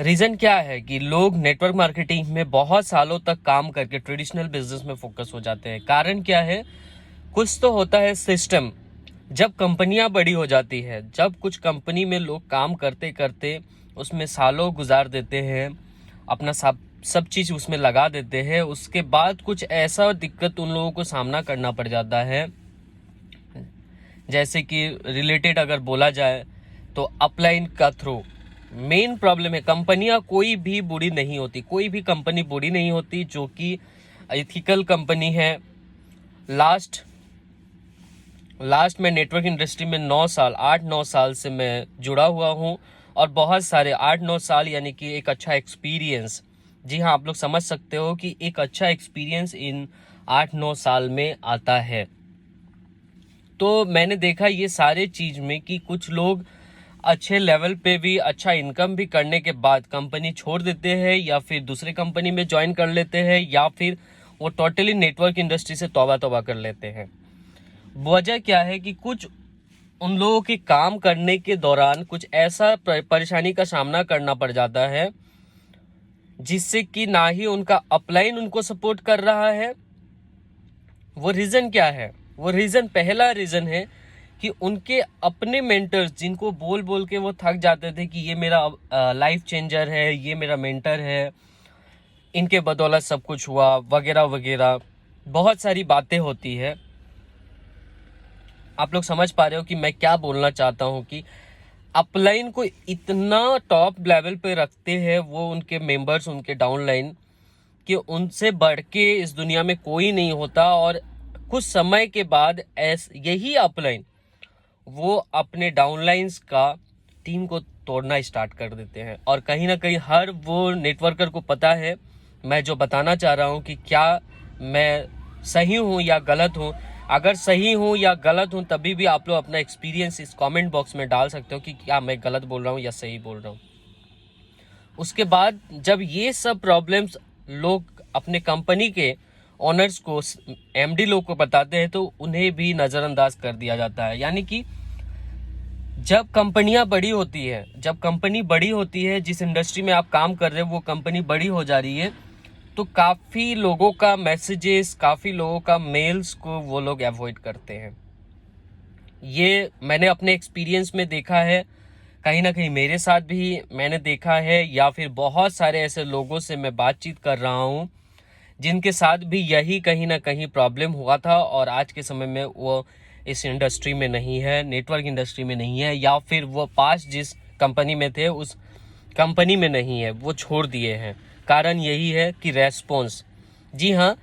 Reason क्या है कि लोग नेटवर्क मार्केटिंग में बहुत सालों तक काम करके ट्रेडिशनल बिजनेस में फोकस हो जाते हैं। कारण क्या है? कुछ तो होता है सिस्टम। जब कंपनियां बड़ी हो जाती है, जब कुछ कंपनी में लोग काम करते करते उसमें सालों गुजार देते हैं, अपना सब सब चीज़ उसमें लगा देते हैं, उसके बाद कुछ ऐसा दिक्कत उन लोगों को सामना करना पड़ जाता है। जैसे कि रिलेटेड अगर बोला जाए तो अपलाइन का थ्रू मेन प्रॉब्लम है। कंपनियां कोई भी बुरी नहीं होती, कोई भी कंपनी बुरी नहीं होती जो कि एथिकल कंपनी है। लास्ट में नेटवर्क इंडस्ट्री में 8-9 साल से मैं जुड़ा हुआ हूँ, और बहुत सारे 8-9 साल यानी कि एक अच्छा एक्सपीरियंस। जी हाँ, आप लोग समझ सकते हो कि एक अच्छा एक्सपीरियंस इन 8-9 साल में आता है। तो मैंने देखा ये सारे चीज़ में कि कुछ लोग अच्छे लेवल पे भी अच्छा इनकम भी करने के बाद कंपनी छोड़ देते हैं, या फिर दूसरे कंपनी में ज्वाइन कर लेते हैं, या फिर वो टोटली नेटवर्क इंडस्ट्री से तौबा तौबा कर लेते हैं। वजह क्या है कि कुछ उन लोगों के काम करने के दौरान कुछ ऐसा परेशानी का सामना करना पड़ जाता है जिससे कि ना ही उनका अपलाइन उनको सपोर्ट कर रहा है। वो रीज़न क्या है? वो रीज़न, पहला रीज़न है कि उनके अपने मेंटर्स, जिनको बोल बोल के वो थक जाते थे कि ये मेरा लाइफ चेंजर है, ये मेरा मेंटर है, इनके बदौलत सब कुछ हुआ, वगैरह वगैरह बहुत सारी बातें होती है। आप लोग समझ पा रहे हो कि मैं क्या बोलना चाहता हूँ कि अपलाइन को इतना टॉप लेवल पे रखते हैं वो उनके मेंबर्स, उनके डाउनलाइन, कि उनसे बढ़ के इस दुनिया में कोई नहीं होता। और कुछ समय के बाद यही अपलाइन वो अपने डाउनलाइंस का टीम को तोड़ना स्टार्ट कर देते हैं। और कहीं ना कहीं हर वो नेटवर्कर को पता है मैं जो बताना चाह रहा हूँ कि क्या मैं सही हूँ या गलत हूँ। अगर सही हूँ या गलत हूँ तभी भी आप लोग अपना एक्सपीरियंस इस कमेंट बॉक्स में डाल सकते हो कि क्या मैं गलत बोल रहा हूँ या सही बोल रहा हूँ। उसके बाद जब ये सब प्रॉब्लम्स लोग अपने कंपनी के ओनर्स को, एमडी लोग को बताते हैं, तो उन्हें भी नज़रअंदाज कर दिया जाता है। यानी कि जब कंपनियां बड़ी होती है, जब कंपनी बड़ी होती है, जिस इंडस्ट्री में आप काम कर रहे हो वो कंपनी बड़ी हो जा रही है, तो काफ़ी लोगों का मैसेजेस, काफ़ी लोगों का मेल्स को वो लोग अवॉइड करते हैं। ये मैंने अपने एक्सपीरियंस में देखा है, कहीं ना कहीं मेरे साथ भी मैंने देखा है, या फिर बहुत सारे ऐसे लोगों से मैं बातचीत कर रहा हूँ जिनके साथ भी यही कहीं ना कहीं प्रॉब्लम हुआ था, और आज के समय में वो इस इंडस्ट्री में नहीं है, नेटवर्क इंडस्ट्री में नहीं है, या फिर वो पास जिस कंपनी में थे उस कंपनी में नहीं है, वो छोड़ दिए हैं। कारण यही है कि रेस्पॉन्स। जी हाँ,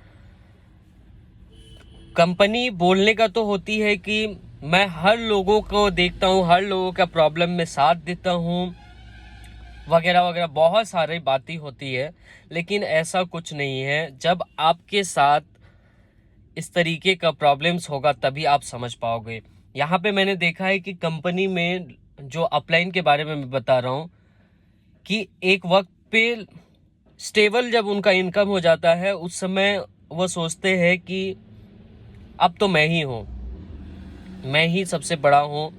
कंपनी बोलने का तो होती है कि मैं हर लोगों को देखता हूँ, हर लोगों का प्रॉब्लम में साथ देता हूँ, वगैरह वगैरह बहुत सारी बातें होती है, लेकिन ऐसा कुछ नहीं है। जब आपके साथ इस तरीके का प्रॉब्लम्स होगा तभी आप समझ पाओगे। यहाँ पे मैंने देखा है कि कंपनी में जो अपलाइन के बारे में मैं बता रहा हूँ कि एक वक्त पे स्टेबल जब उनका इनकम हो जाता है उस समय वो सोचते हैं कि अब तो मैं ही हूँ, मैं ही सबसे बड़ा हूँ।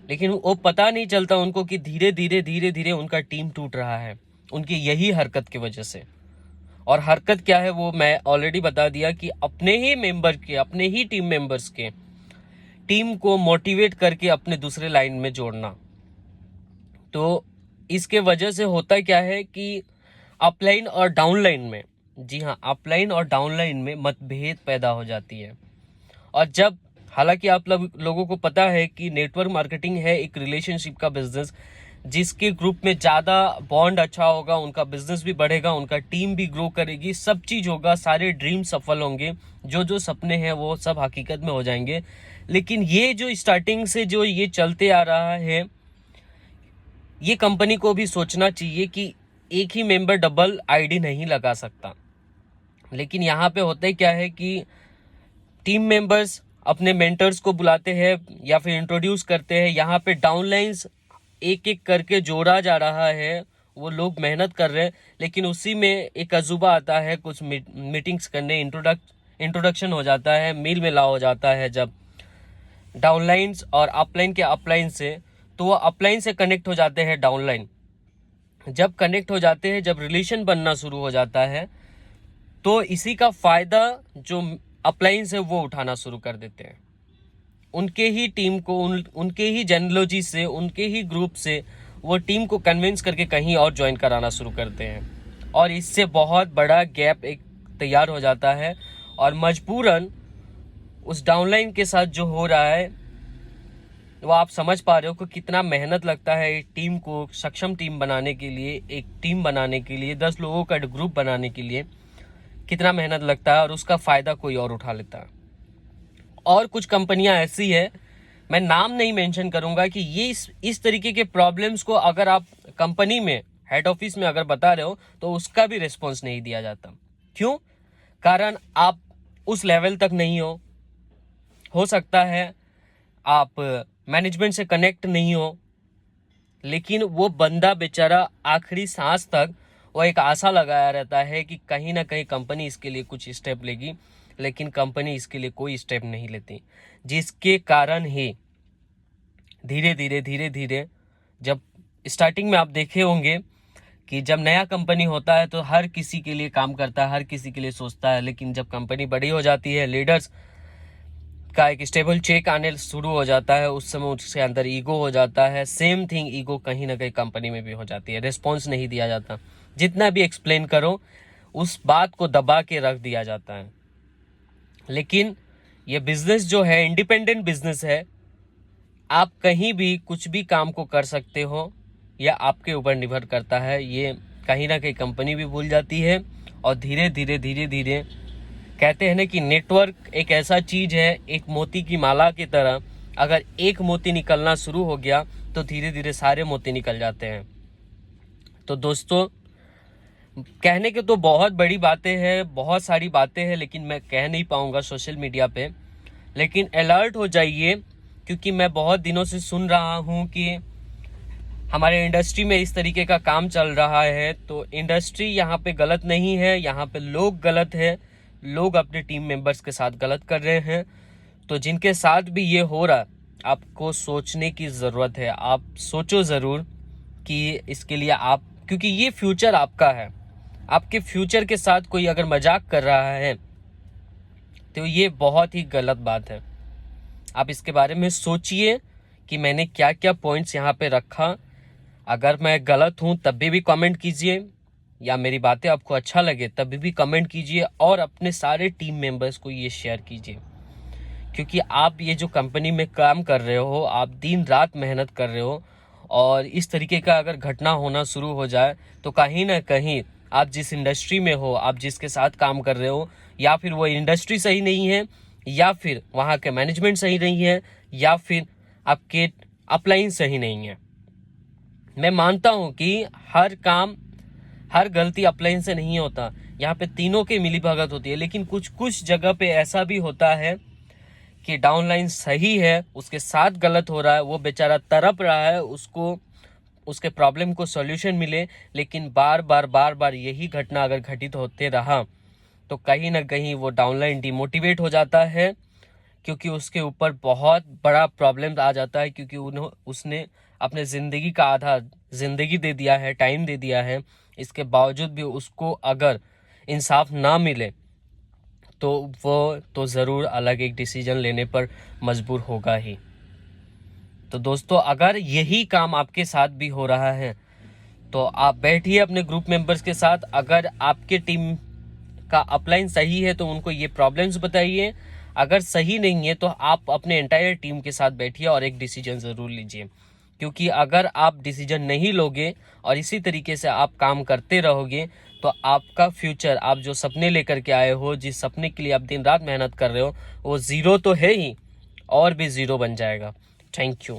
लेकिन वो पता नहीं चलता उनको कि धीरे धीरे धीरे धीरे उनका टीम टूट रहा है उनकी यही हरकत की वजह से। और हरकत क्या है वो मैं ऑलरेडी बता दिया कि अपने ही मेंबर के, अपने ही टीम मेंबर्स के टीम को मोटिवेट करके अपने दूसरे लाइन में जोड़ना। तो इसके वजह से होता क्या है कि अपलाइन और डाउनलाइन में, जी हाँ, अपलाइन और डाउनलाइन में मतभेद पैदा हो जाती है। और जब, हालांकि आप लोगों को पता है कि नेटवर्क मार्केटिंग है एक रिलेशनशिप का बिजनेस, जिसके ग्रुप में ज़्यादा बॉन्ड अच्छा होगा उनका बिजनेस भी बढ़ेगा, उनका टीम भी ग्रो करेगी, सब चीज़ होगा, सारे ड्रीम सफल होंगे, जो जो सपने हैं वो सब हकीकत में हो जाएंगे। लेकिन ये जो स्टार्टिंग से जो ये चलते आ रहा है, ये कंपनी को भी सोचना चाहिए कि एक ही मेंबर डबल आईडी नहीं लगा सकता। लेकिन यहाँ पे होता है क्या है कि टीम मेंबर्स अपने मेंटर्स को बुलाते हैं या फिर इंट्रोड्यूस करते हैं, यहाँ पे डाउनलाइंस एक एक करके जोड़ा जा रहा है, वो लोग मेहनत कर रहे हैं, लेकिन उसी में एक अजूबा आता है, कुछ मीटिंग्स करने, इंट्रोडक्शन हो जाता है, मेल मिलाप हो जाता है जब डाउनलाइंस और अपलाइन के अपलाइन से, तो वो अपलाइन से कनेक्ट हो जाते हैं डाउनलाइन। जब कनेक्ट हो जाते हैं, जब रिलेशन बनना शुरू हो जाता है, तो इसी का फ़ायदा जो अपलाइंस है वो उठाना शुरू कर देते हैं। उनके ही टीम को, उनके ही जेनोलॉजी से, उनके ही ग्रुप से वो टीम को कन्विंस करके कहीं और ज्वाइन कराना शुरू करते हैं, और इससे बहुत बड़ा गैप एक तैयार हो जाता है। और मजबूरन उस डाउनलाइन के साथ जो हो रहा है वो आप समझ पा रहे हो कि कितना मेहनत लगता है एक टीम को सक्षम टीम बनाने के लिए, एक टीम बनाने के लिए, 10 लोगों का ग्रुप बनाने के लिए कितना मेहनत लगता है, और उसका फ़ायदा कोई और उठा लेता है। और कुछ कंपनियां ऐसी है, मैं नाम नहीं मेंशन करूंगा, कि ये इस तरीके के प्रॉब्लम्स को अगर आप कंपनी में, हेड ऑफिस में अगर बता रहे हो, तो उसका भी रिस्पॉन्स नहीं दिया जाता। क्यों? कारण आप उस लेवल तक नहीं हो सकता है आप मैनेजमेंट से कनेक्ट नहीं हो, लेकिन वो बंदा बेचारा आखिरी सांस तक वो एक आशा लगाया रहता है कि कहीं ना कहीं कंपनी इसके लिए कुछ स्टेप लेगी, लेकिन कंपनी इसके लिए कोई स्टेप नहीं लेती, जिसके कारण ही धीरे धीरे जब स्टार्टिंग में आप देखे होंगे कि जब नया कंपनी होता है तो हर किसी के लिए काम करता है, हर किसी के लिए सोचता है, लेकिन जब कंपनी बड़ी हो जाती है, लीडर्स का एक स्टेबल चेक आने शुरू हो जाता है, उस समय उसके अंदर ईगो हो जाता है। सेम थिंग ईगो कहीं ना कहीं कंपनी में भी हो जाती है, रिस्पॉन्स नहीं दिया जाता, जितना भी एक्सप्लेन करो उस बात को दबा के रख दिया जाता है। लेकिन ये बिजनेस जो है इंडिपेंडेंट बिजनेस है, आप कहीं भी कुछ भी काम को कर सकते हो, या आपके ऊपर निर्भर करता है। ये कहीं ना कहीं कंपनी भी भूल जाती है, और धीरे धीरे कहते हैं ना कि नेटवर्क एक ऐसा चीज है, एक मोती की माला की तरह, अगर एक मोती निकलना शुरू हो गया तो धीरे धीरे सारे मोती निकल जाते हैं। तो दोस्तों, कहने के तो बहुत बड़ी बातें हैं, बहुत सारी बातें हैं, लेकिन मैं कह नहीं पाऊंगा सोशल मीडिया पे। लेकिन अलर्ट हो जाइए, क्योंकि मैं बहुत दिनों से सुन रहा हूं कि हमारे इंडस्ट्री में इस तरीके का काम चल रहा है। तो इंडस्ट्री यहाँ पे गलत नहीं है, यहाँ पे लोग गलत है, लोग अपने टीम मेंबर्स के साथ गलत कर रहे हैं। तो जिनके साथ भी ये हो रहा, आपको सोचने की ज़रूरत है। आप सोचो ज़रूर कि इसके लिए आप, क्योंकि ये फ्यूचर आपका है, आपके फ्यूचर के साथ कोई अगर मजाक कर रहा है तो ये बहुत ही गलत बात है। आप इसके बारे में सोचिए कि मैंने क्या क्या पॉइंट्स यहाँ पे रखा। अगर मैं गलत हूँ तब भी कमेंट कीजिए, या मेरी बातें आपको अच्छा लगे तभी भी कमेंट कीजिए, और अपने सारे टीम मेंबर्स को ये शेयर कीजिए। क्योंकि आप ये जो कंपनी में काम कर रहे हो, आप दिन रात मेहनत कर रहे हो, और इस तरीके का अगर घटना होना शुरू हो जाए तो कहीं ना कहीं आप जिस इंडस्ट्री में हो, आप जिसके साथ काम कर रहे हो, या फिर वो इंडस्ट्री सही नहीं है, या फिर वहाँ के मैनेजमेंट सही नहीं है, या फिर आपके अपलाइन सही नहीं है। मैं मानता हूँ कि हर काम, हर गलती अपलाइन से नहीं होता, यहाँ पे तीनों की मिलीभगत होती है। लेकिन कुछ जगह पे ऐसा भी होता है कि डाउनलाइन सही है, उसके साथ गलत हो रहा है, वो बेचारा तड़प रहा है, उसको उसके प्रॉब्लम को सॉल्यूशन मिले, लेकिन बार बार यही घटना अगर घटित होते रहा तो कहीं ना कहीं वो डाउनलाइन डिमोटिवेट हो जाता है, क्योंकि उसके ऊपर बहुत बड़ा प्रॉब्लम आ जाता है, क्योंकि उसने अपने ज़िंदगी का आधा ज़िंदगी दे दिया है, टाइम दे दिया है। इसके बावजूद भी उसको अगर इंसाफ ना मिले तो वो तो ज़रूर अलग एक डिसीजन लेने पर मजबूर होगा ही। तो दोस्तों, अगर यही काम आपके साथ भी हो रहा है तो आप बैठिए अपने ग्रुप मेंबर्स के साथ। अगर आपके टीम का अपलाइन सही है तो उनको ये प्रॉब्लम्स बताइए, अगर सही नहीं है तो आप अपने एंटायर टीम के साथ बैठिए और एक डिसीजन ज़रूर लीजिए। क्योंकि अगर आप डिसीजन नहीं लोगे और इसी तरीके से आप काम करते रहोगे तो आपका फ्यूचर, आप जो सपने लेकर के आए हो, जिस सपने के लिए आप दिन रात मेहनत कर रहे हो, वो ज़ीरो तो है ही और भी ज़ीरो बन जाएगा। Thank you.